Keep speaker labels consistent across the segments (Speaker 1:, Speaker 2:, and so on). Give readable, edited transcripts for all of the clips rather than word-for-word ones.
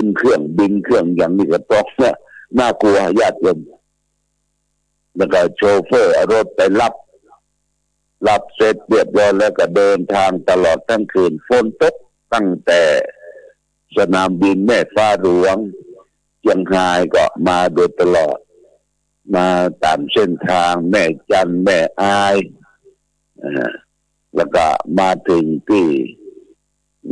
Speaker 1: ขึ้นเครื่องบินเครื่องอย่างนี้ก็ต้องน่ากลัวญาติโยมแล้วก็โชเฟอร์เอารถไปรับเสร็จเรียบร้อยแล้วก็เดินทางตลอดทั้งคืนฝนตกตั้งแต่สนามบินแม่ฟ้าหลวงเชียงรายก็มาโดยตลอดมาตามเส้นทางแม่จันแม่อายแล้วก็มาถึงที่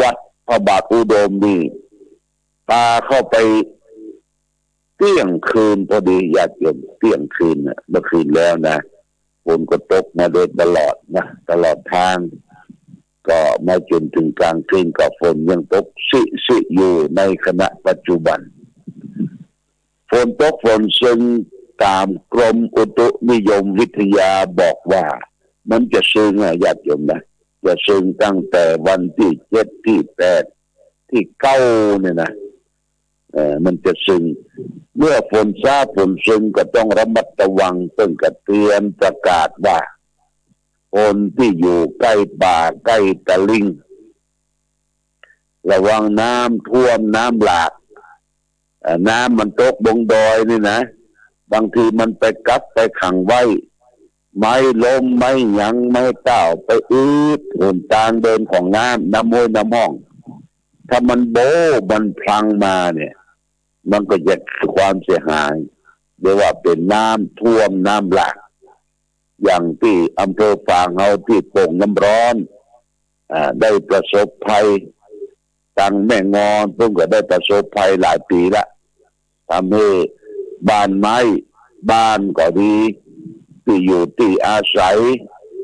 Speaker 1: วัดพระบาทอุดมนี่พาเข้าไปเที่ยงคืนพอดีญาติโยมเที่ยงคืนเมื่อคืนแล้วนะฝนก็ตกมาโดยตลอดนะตลอดทางก็มาจนถึงกลางคืนก็ฝนยังตกสิอยู่ในขณะปัจจุบันฝนตกฝนซึ่งตามกรมอุตุนิยมวิทยาบอกว่ามันจะซึ้งญาติโยมนะจะซึ้งตั้งแต่วันที่7ที่8ที่9เนี่ยนะมันจะซึ้งเมื่อฝนฟ้าฝนซึ้งก็ต้องระมัดระวังต้องกระเตือนประกาศว่าคนที่อยู่ใกล้ป่าใกล้ตลิ่งระวังน้ำท่วมน้ำหลากน้ำมันตกบงดอยนี่นะบางทีมันไปกัดไปขังไว้ไม้ล้มไม้หยังไม้เต้าไปหนทางเดินของน้ำห้วยน้ำห้องถ้ามันโบมันพลังมาเนี่ยมันก็จะความเสียหายเรียกว่าเป็นน้ำท่วมน้ำหลากอย่างที่อำเภอฝางเฮาที่โป่งน้ำร้อนได้ประสบภัยตังแม่งอนเพิ่งก็ได้ประสบภัยหลายปีละทำให้บ้านไม้บ้านก็ดีที่อยู่ที่อาศัย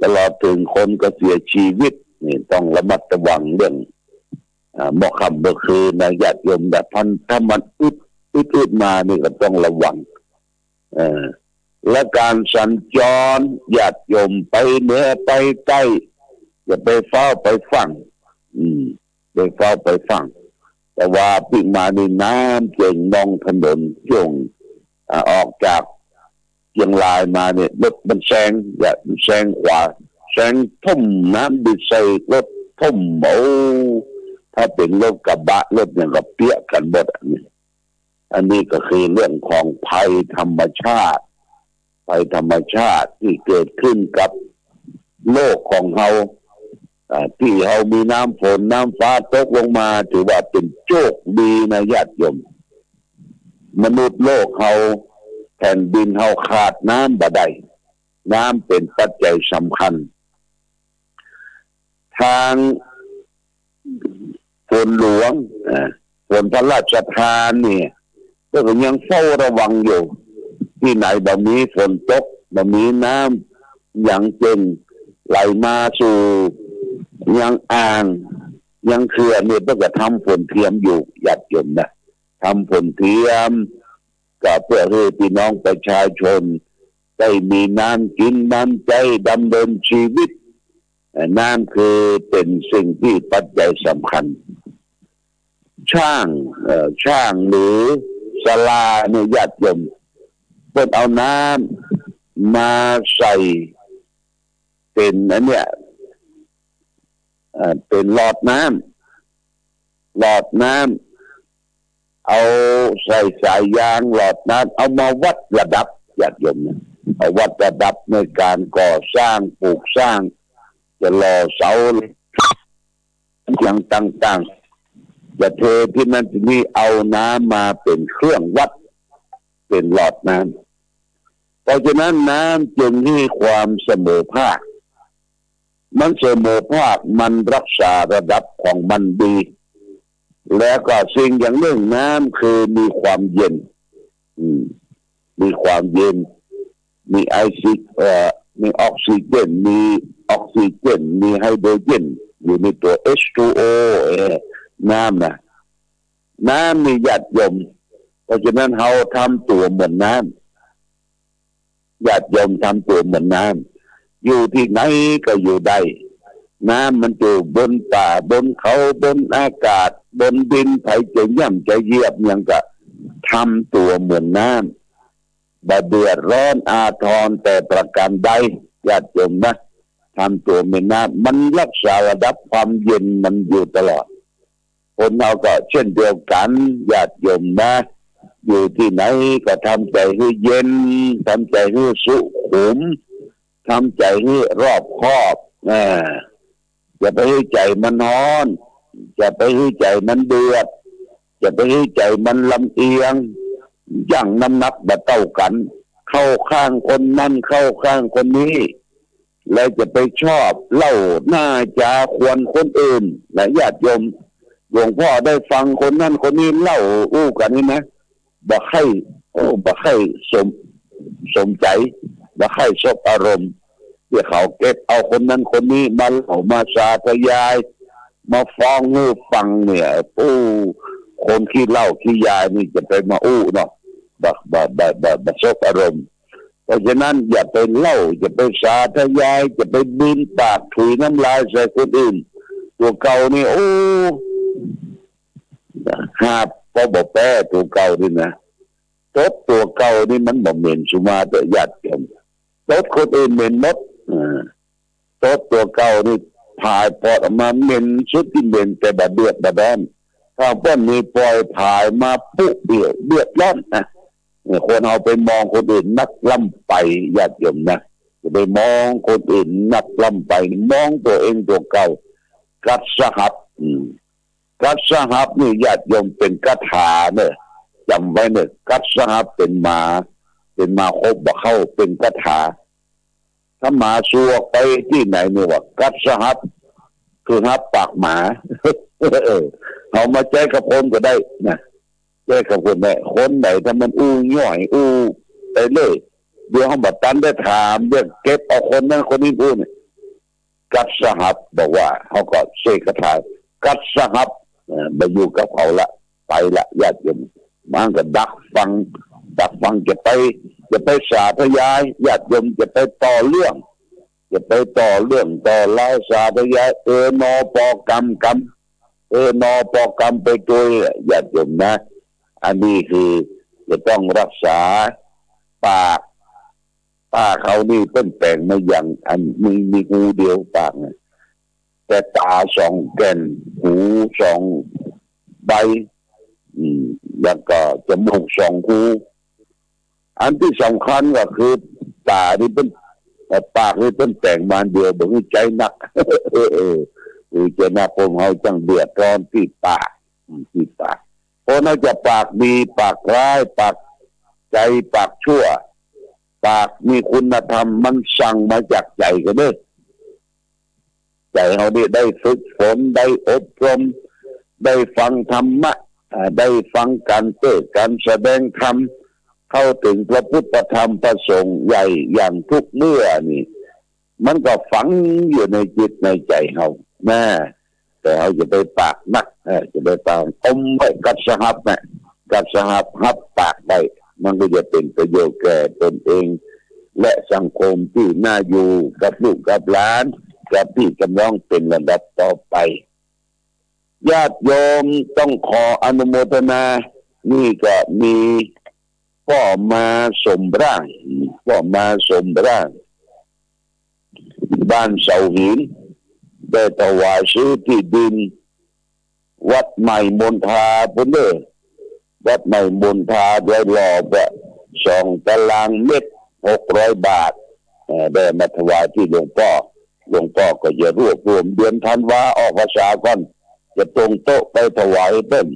Speaker 1: ตลอดถึงคนก็เสียชีวิตนี่ต้องระมัดระวังเรื่องหมอกค่ำเมื่อคืนนะญาติโยมแบบถ้ามันอึดมานี่ก็ต้องระวังและการสัญจรญาติโยมไปเหนือไปใต้อย่าไปเฝ้าไปฟังไปเฝ้าไปฟังแต่ว่าปีมาในน้ำเก่งนองถนนช่วงออกจากเชียงรายมาเนี่ยรถมันแซงขวาแซงทุ่มน้ำดิใส่รถทุ่มถ้าเป็นรถกระบะรถเนี่ยก็เปียกกันหมดอันนี้ก็คือเรื่องของภัยธรรมชาติที่เกิดขึ้นกับโลกของเราที่เรามีน้ำฝนน้ำฟ้าตกลงมาถือว่าเป็นโชคดีนะญาติโยมมนุษย์โลกเราแผ่นดินเราขาดน้ำบ่ได้น้ำเป็นปัจจัยสำคัญทางฝนหลวงฝนพระราชทานเนี่ยก็ยังเฝ้าระวังอยู่ที่ไหนบ่มีฝนตกบ่มีน้ำอย่างเจนไหลมาสู่ยังอ่างยังเขื่อนเนี่ยต้องทำฝนเทียมอยู่ญาติโยมนะทำฝนเทียมก็เพื่อให้พี่น้องประชาชนได้มีน้ำกินน้ำใจดำเนินชีวิตน้ำคือเป็นสิ่งที่ปัจจัยสำคัญช่างหรือศาลาเนี่ยญาติโยมเพิ่นเอาน้ำมาใส่เป็นอันเนี้ยเป็นหลอดน้ำเอาใส่สายยางหลอดน้ำเอามาวัดระดับญาติโยมนะเอาวัดระดับในการก่อสร้างปลูกสร้างจะหล่อเสาอย่างต่างๆจะเทที่นั่นที่นี่เอาน้ำมาเป็นเครื่องวัดเป็นหลอดน้ำเพราะฉะนั้นน้ำจึงมีความเสมอภาคมันเสมอภาคมันรักษาระดับของมันดีแล้วก็สิ่งอย่างหนึ่งน้ำคือมีความเย็นมีความเย็นมีไอซิมีออกซิเจนมีไฮโดรเจนอยู่ในตัว H2O น้ำมีหยาดยมเพราะฉะนั้นเราทำตัวเหมือนน้ำหยาดยมทำตัวเหมือนน้ำอยู่ที่ไหนก็อยู่ได้น้ำมันอยู่บนป่าบนเขาบนอากาศบนดินไผจะย่ำจะเหยียบยังก็ทำตัวเหมือนน้ำบ่เดือดร้อนอาทรแต่ประการใดญาติโยมนะทำตัวเหมือนน้ำมันรักษาระดับความเย็นมันอยู่ตลอดฝ คนเราก็เช่นเดียวกันญาติโยมนะอยู่ที่ไหนก็ทำใจให้เย็นทำใจให้สุขุมทำใจให้รอบคอบอย่าไปให้ใจมันร้อนอย่าไปให้ใจมันเดือดอย่าไปให้ใจมันลำเอียงย่างน้ำหนักแบบเท่ากันเข้าข้างคนนั่นเข้าข้างคนนี้แล้วจะไปชอบเล่าหน้าจาควรคนอื่นและญาติโยมหลวงพ่อได้ฟังคนนั่นคนนี้เล่าอู้กันนี่นะบ่ให้สมใจบ่ให้สบอารมณ์ที่เขาเก็บเอาคนนั้นคนนี้มาเล่ามาสาธยายมาฟ้องหูฟังเนี่ยคนขี้เล่าขี้ยายนี่จะไปมาอู้เนาะบักสบอารมณ์เพราะฉะนั้นอย่าไปเล่าอย่าไปสาธยายจะไปบินปากถุยน้ำลายใส่คนอื่นตัวเก่านี่หาพอบอกแป้ตัวเก่านี่นะตบตัวเก่านี่มันบ่เหม็นสุมาแต่ญาติโยมตบคนอื่นเหม็นหมดตบตัวเก่านี่ผายปอดออกมาเหม็นสุดที่เหม็นแต่บะเดือดบะแดนถ้าเพิ่นมีปล่อยผายมาปุ๊บเดือดร้อนนะคนเอาไปมองคนอื่นนักล่ำไปญาติโยมนะจะไปมองคนอื่นนักล่ำไปมองตัวเองตัวเก่ากัดสหับกัดสหับนี่ญาติโยมเป็นคาถาเนี่ยจำไว้เนี่ยกัดสหับเป็นมาคบบ่เข้าเป็นคาถาถ้าหมาซัวไปที่ไหนเนี่ยว่ากัดสหับคือหับปากหมาเอามาแจ้กับคนก็ได้นะแจ้กับคนได้คนไหนถ้ามันย่อยไปเลยเดี๋ยวเขาบัดตันได้ถามเรื่องเก็บเอาคนนั้นคนนี้เนี่ยกัดสหับบอกว่าเขาก็เสกคาถากัดสหับมาอยู่กับเขาละไปละญาติโยมมันก็ดักฟังจะไปสาธยายญาติโยมจะไปต่อเรื่องต่อเล่าสาธยายนอปกรรมนอปกรรมไปตัวญาติโยมนะอันนี้คือจะต้องรักษาปากเขานี่เพิ่นแต่งมาอย่างอันมีหูเดียวปากนะแต่ตาสองแก่นหูสองใบแล้วก็จมูกสองหูอันที่สำคัญก็คือตานี่เป็นปากนี่เป็นแต่งมาเดียวบ่ใจนักใจนักผมเฮาจังเดือดร้อนที่ปากเพราะน่าจะปากดีปากร้ายปากใจปากชั่วปากมีคุณธรรมมันสั่งมาจากใจกันเด้อใจเราได้ฝึกฝนได้อบรมได้ฟังธรรมะได้ฟังการเทศน์การแสดงธรรมเข้าถึงพระพุทธธรรมพระสงฆ์ใหญ่อย่างทุกเมื่อนี่มันก็ฝังอยู่ในจิตในใจเรานะแต่เราจะไปปากนักจะไปปากไปกัดสหับนะกัดสหับหับปากได้มันก็จะเป็นประโยชน์แก่ตนเองและสังคมที่น่าอยู่กับลูกกับหลานกับพี่กำลังเป็นระดับต่อไปญาติโยมต้องขออนุโมทนานี่ก็มีพ่อมาสมร่างบ้านเสาหินได้ถวายซื้อที่ดินวัดใหม่มณฑาพุ่นเด้อวัดใหม่มณฑาได้รอบ2 ตารางเมตร600 บาทได้มาถวายที่หลวงพ่อก็จะรวบรวมเดือนธันวาออกพรรษาก่อนจะตรงโต๊ะไปถวายเพิ่ม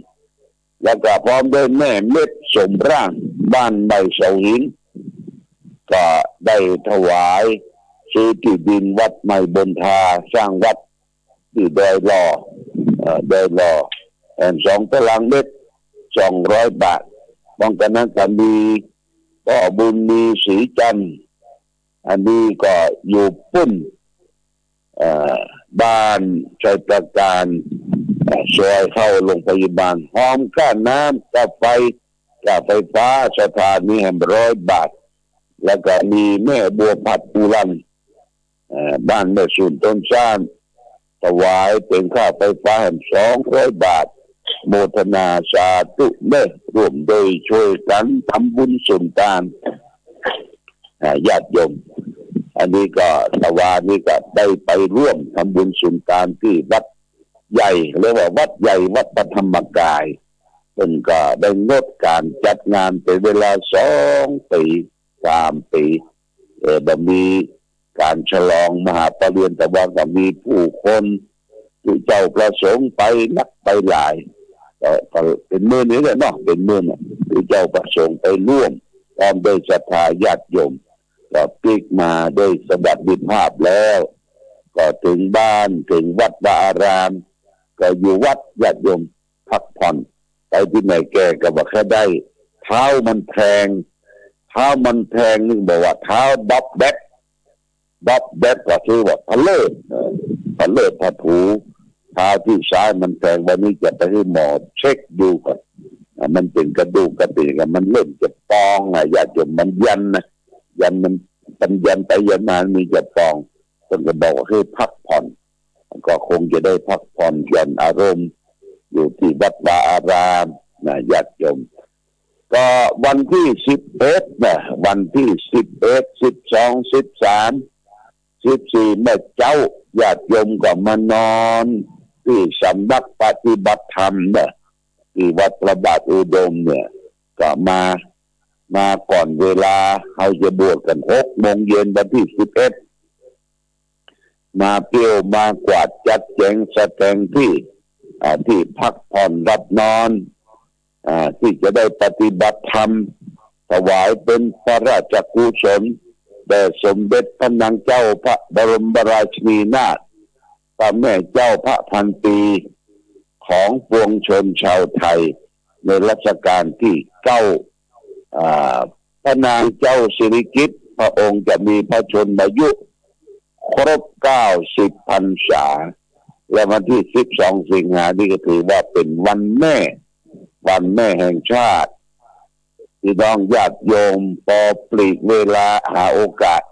Speaker 1: แล้วก็พร้อมด้วยแม่เม็ดสมร่างบ้านใบเสาหินก็ได้ถวายซื้อที่ดินวัดใหม่บนทาสร้างวัดที่ดอยหล่อ2 ตารางเมตร200 บาทบางกันนั้นก็มีก็บุญมีศรีจันทร์อันนี้ก็อยู่ปุ้นบ้านชัยประการซอยเข้าโรงพยาบาลหอมค่าน้ำค่าไฟค่าไฟฟ้าสถานี100 บาทแล้วก็มีแม่บัวผัดปูรันบ้านแม่สุนต้นซ่านถวายเป็นค่าไฟฟ้า200 บาทโมทนาสาธุเด้อร่วมโดยช่วยกันทำบุญสุนทานญาติโยมอันนี้ก็ถวายนี่ก็ได้ไปร่วมทำบุญสุนทานที่วัด ใหญ่เรียกว่าวัดใหญ่วัดพระธรรมกายเป็นก็ได้งดการจัดงานเป็นเวลา2 ปี 3 ปีบมีการฉลองมหาปริญญาวันก็มีผู้คนที่เจ้าประสงค์ไปนักไปหลายก็เป็นมื้อนี้แหละเนาะเป็นมื้อน่ะที่เจ้าประสงค์ไปร่วมพร้อมด้วยศรัทธาญาติโยมก็ปิกมาด้วยสวัสดิภาพแล้วก็ถึงบ้านถึงวัดวาอารามก็อยู่วัดญาติโยมพักผ่อนไปที่ไหนแกก็บอกแค่ได้เท้ามันแพงนึกบอกว่าเท้าบ๊อบแบ็คก็คือว่าพะเลิศพะถูเท้าที่ซ้ายมันแพงวันนี้จะไปให้หมอเช็คดูก่อนมันเป็นกระดูกกระติกมันเริ่มจะปองญาติโยมมันยันมันเป็นยันไปยันมามีจะปองคนก็บอกว่าให้พักผ่อนก็คงจะได้พักผ่อนหย่อนอารมณ์อยู่ที่วัดวาอารามญาติโยมก็วันที่11วันที่11 12 13 14แม่เจ้าญาติโยมก็มานอนที่สำนักปฏิบัติธรรมที่วัดพระบาทอุดมเนี่ยก็มาก่อนเวลาเขาจะบวชกัน6 โมงเย็นวันที่11มาเปี่ยวมากวาดจัดแจงแสดงที่พักผ่อนรับนอนที่จะได้ปฏิบัติธรรมถวายเป็นพระราชกุศลแด่สมเด็จพระนางเจ้าพระบรมราชินีนาถพระแม่เจ้าพระพันปีของปวงชนชาวไทยในรัชกาลที่9พระนางเจ้าสิริกิติ์พระองค์จะมีพระชนมายุครบ90 พรรษาและวันที่12 สิงหาคมนี้ก็ถือว่าเป็นวันแม่แห่งชาติที่น้องญาติโยมพอปลีกเวลาหาโอกาส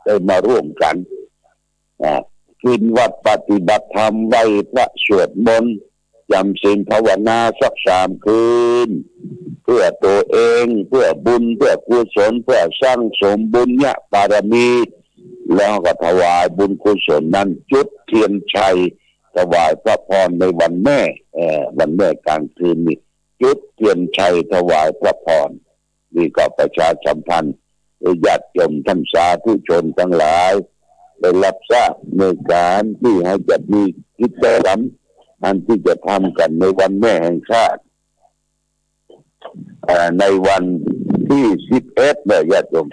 Speaker 1: ได้มาร่วมกันขึ้นวัดปฏิบัติธรรมไหว้พระสวดมนต์จำศีลภาวนาสัก3 คืนเพื่อตัวเองเพื่อบุญเพื่อกุศลเพื่อสร้างสมบุญญาบารมีแล้วก็ถวายบุญกุศลนั้นจุดเทียนชัยถวายพระพรในวันแม่กลางคืนนี้จุดเทียนชัยถวายพระพรนี่ก็ประชาสัมพันธ์ญาติโยมท่านสาธุชนทั้งหลายได้รับทราบในการที่ให้จัดมีกิจกรรมอันที่จะทำกันในวันแม่แห่งชาติในวันที่11ญาติโยม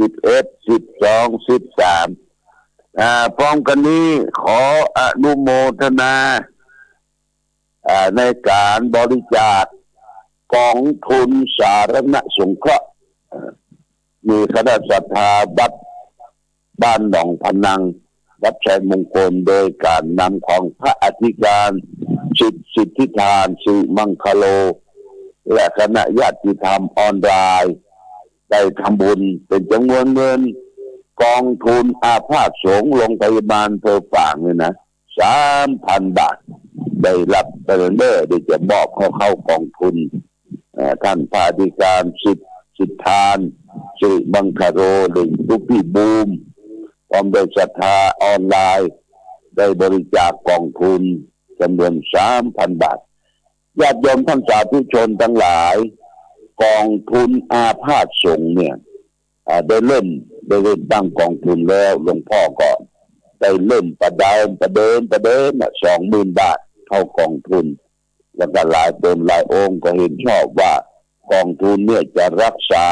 Speaker 1: 11 12 13พร้อมกันนี้ขออนุโมทนาในการบริจาคกองทุนสาธารณสงเคราะห์มีคณะศรัทธาวัดบ้านหนองพนังวัดชัยมงคลโดยการนำของพระอธิการสิทธิทานสิมังคโลและคณะญาติธรรมออนไลน์ได้ทำบุญเป็นจำนวนเงินกองทุนอาพาธสงฆ์โรงพยาบาลเธอฝางเนี่ยนะ 3,000 บาทได้รับเตอร์เนอร์ได้จะมอบเข้ากองทุนท่านพระอธิการสิทธิทานสิมังคโลหรือทุกพี่บูมพร้อมโดยศรัทธาออนไลน์ได้บริจาคกองทุนจำนวน 3,000 บาทญาติโยมท่านสาธุชนทั้งหลายกองทุนอาพาธสงฆ์เนี่ยได้เริ่มตั้งกองทุนแล้วหลวงพ่อก็ได้เริ่มประเดิม20,000 บาทเข้ากองทุนแล้วก็หลายตนหลายองค์ก็เห็นชอบว่ากองทุนเนี่ยจะรักษา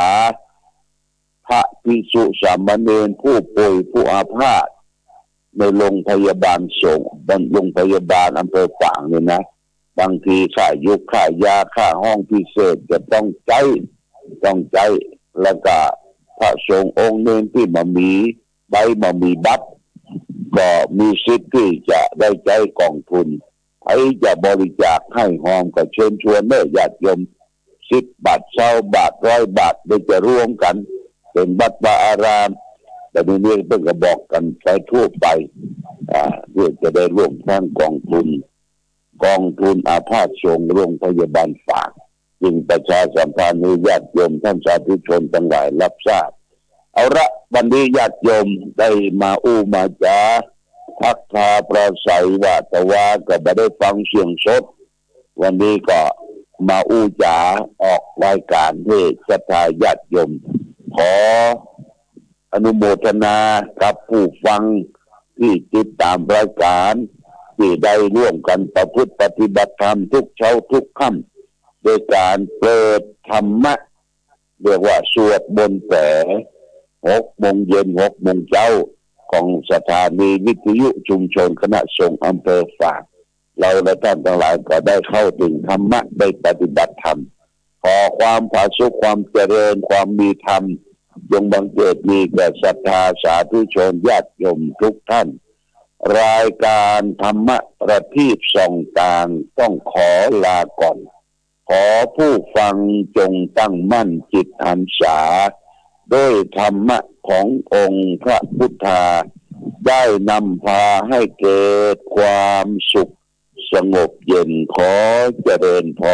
Speaker 1: พระภิกษุสามเณรผู้ป่วยผู้อาพาธในโรงพยาบาลสงฆ์โรงพยาบาลอำเภอฝางเนี่ยนะบางทีค่ายุกค่ายาค่าห้องพิเศษจะต้องใจแล้วก็พระสงฆ์องค์นึงที่มามีบัตรก็มีสิทธิ์ที่จะได้ใจกองทุนใครจะบริจาคให้หอมก็เชิญชวนญาติโยม10 บาท20 บาท100 บาทได้จะร่วมกันเป็นวัดวาอารามแต่ในนี้เพิ่งก็บอกกันไปทั่วไปเพื่อจะได้ร่วมสร้างกองทุนอาพาธสงฆ์โรงพยาบาลฝางจึงประชาสัมพันธ์ให้ญาติโยมท่านสาธุชนทั้งหลายรับทราบเอาละวันนี้ญาติโยมได้มามาจา พักพาประสัยว่าแต่ว่าก็ไม่ได้ฟังเสียงสดวันนี้ก็มาอู้จ๋าออกรายการให้ศรัทธาญาติโยมขออนุโมทนากับผู้ฟังที่ติดตามรายการที่ได้ร่วมกันประพฤติปฏิบัติธรรมทุกเช้าทุกค่ำโดยการเปิดธรรมะเรียกว่าสวดบนแผล6 โมงเย็น6 โมงเช้าของสถานีวิทยุชุมชนคณะสงฆ์อำเภอฝางเราและท่านทั้งหลายก็ได้เข้าถึงธรรมะได้ปฏิบัติธรรมขอความผาสุกความเจริญความมีธรรมจงบังเกิดมีแก่ศรัทธาสาธุชนญาติโยมทุกท่านรายการธรรมะประทีปส่องต่างต้องขอลาก่อนขอผู้ฟังจงตั้งมั่นจิตหันษาด้วยธรรมะขององค์พระพุทธาได้นำพาให้เกิดความสุขสงบเย็นขอเจริญพร